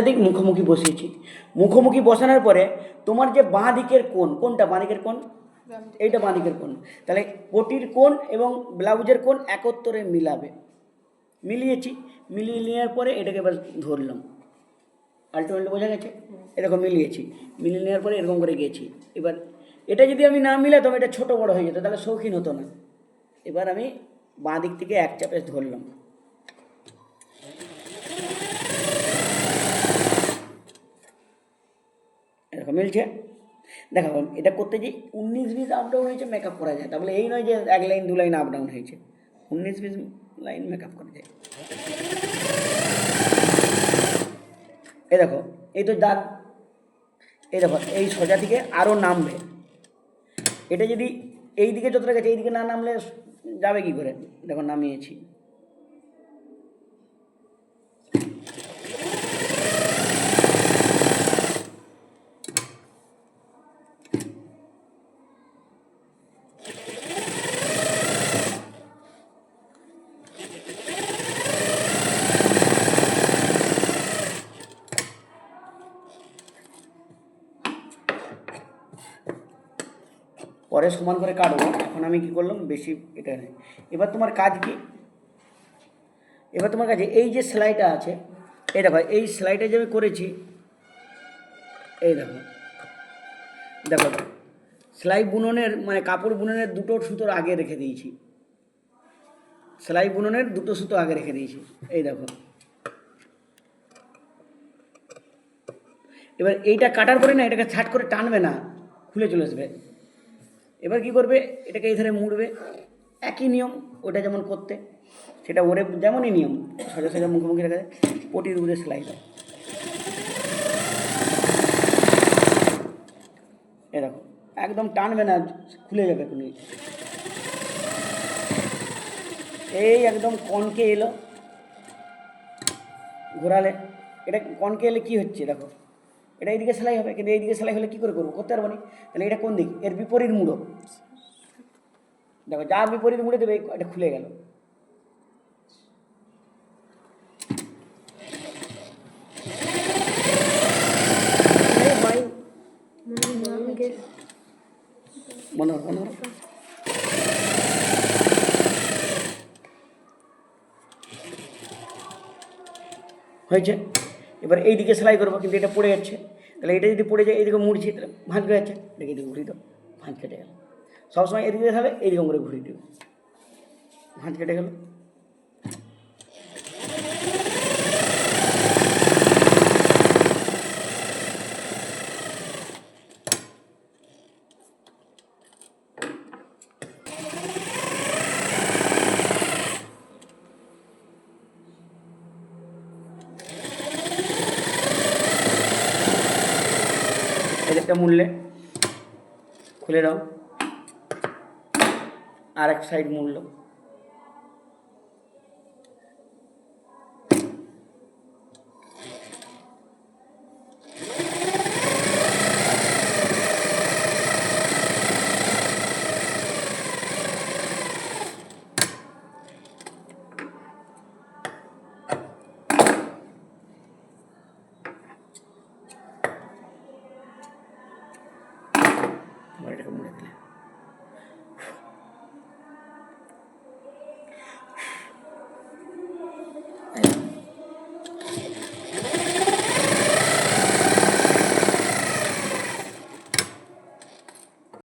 দিক মুখোমুখি বসিয়েছি। মুখোমুখি বসানোর পরে তোমার যে বাঁ দিকের কোণ, কোনটা বাঁ দিকের কোণ, এইটা বাঁ দিকের কোণ, তাহলে পটির কোণ এবং ব্লাউজের কোণ একত্রে মিলাবে। মিলিয়েছি, মিলিয়ে নেওয়ার পরে এটাকে এবার ধরলাম, আলটিমেটলি বোঝা গেছে। এরকম মিলিয়েছি, মিলিয়ে নেওয়ার পরে এরকম করে গেছি। এবার এটা যদি আমি না মিলাতাম, এটা ছোটো বড়ো হয়ে যেত, তাহলে শৌখিন হতো না। এবার আমি বাঁ দিক থেকে এক চাপে ধরলাম, এরকম মিলছে। দেখো এটা করতে যে 19-20 আপ ডাউন হয়েছে, মেকআপ করা যায়, তাহলে এই নয় যে 1 লাইন 2 লাইন আপ ডাউন হয়েছে, 19-20 লাইন মেকআপ করা যায়। এই দেখো, এই তো দাগ, এই দেখো এই সোজা থেকে আরও নামবে। এটা যদি এই দিকে যতটা গেছে, এই দিকে না নামলে যাবে কি করে? দেখো নামিয়েছি, পরে সমান করে কাটবো। এখন আমি কি করলাম, বেশি এটা নেই। এবার তোমার কাজ কি? এবার তোমার কাছে এই যে সেলাইটা আছে, এই দেখো এই সেলাইটা যে আমি করেছি, এই দেখো, দেখো সেলাই বুননের মানে কাপড় বুননের দুটো সুতোর আগে রেখে দিয়েছি, সেলাই বুননের দুটো সুতো আগে রেখে দিয়েছি, এই দেখো। এবার এইটা কাটার পরে না, এটাকে ছাট করে টানবে না, খুলে চলে আসবে। এবার কি করবে, এটাকে এই ধারে মুড়বে, একই নিয়ম ওটা যেমন করতে, সেটা ওরে যেমনই নিয়ম, সোজা সোজা মুখোমুখি রেখে পটির উপরে সেলাই দেয়। এ দেখো একদম টানবে না, খুলে যাবে কোনো। এই একদম কনকে এলো, ঘোরালে এটা কনকে এলে কী হচ্ছে দেখো, এটা এইদিকে সেলাই হবে, কিন্তু এইদিকে সেলাই হলে কী করে করবো, করতে পারবো না। তাহলে এটা কোন দিক, এর বিপরীত মুড়ো, দেখো যা বিপরীত মুড়ে দেবে এটা খুলে গেল। হয়েছে। এবার এই দিকে সেলাই করবো, কিন্তু এটা পড়ে যাচ্ছে, তাহলে এটা যদি পড়ে যায়, এইদিকে মুড়ছি, তাহলে ভাঁজ হয়ে যাচ্ছে, এটাকে এদিকে ঘুরিয়ে দাও, ভাঁজ কেটে গেল। সবসময় এদিকে দেখাবে, এইদিকে করে ঘুরিয়ে দেবে, ভাঁজ কেটে গেল। এদিকটা মুড়লে খুলে দাও, আর এক সাইড মুড়লো।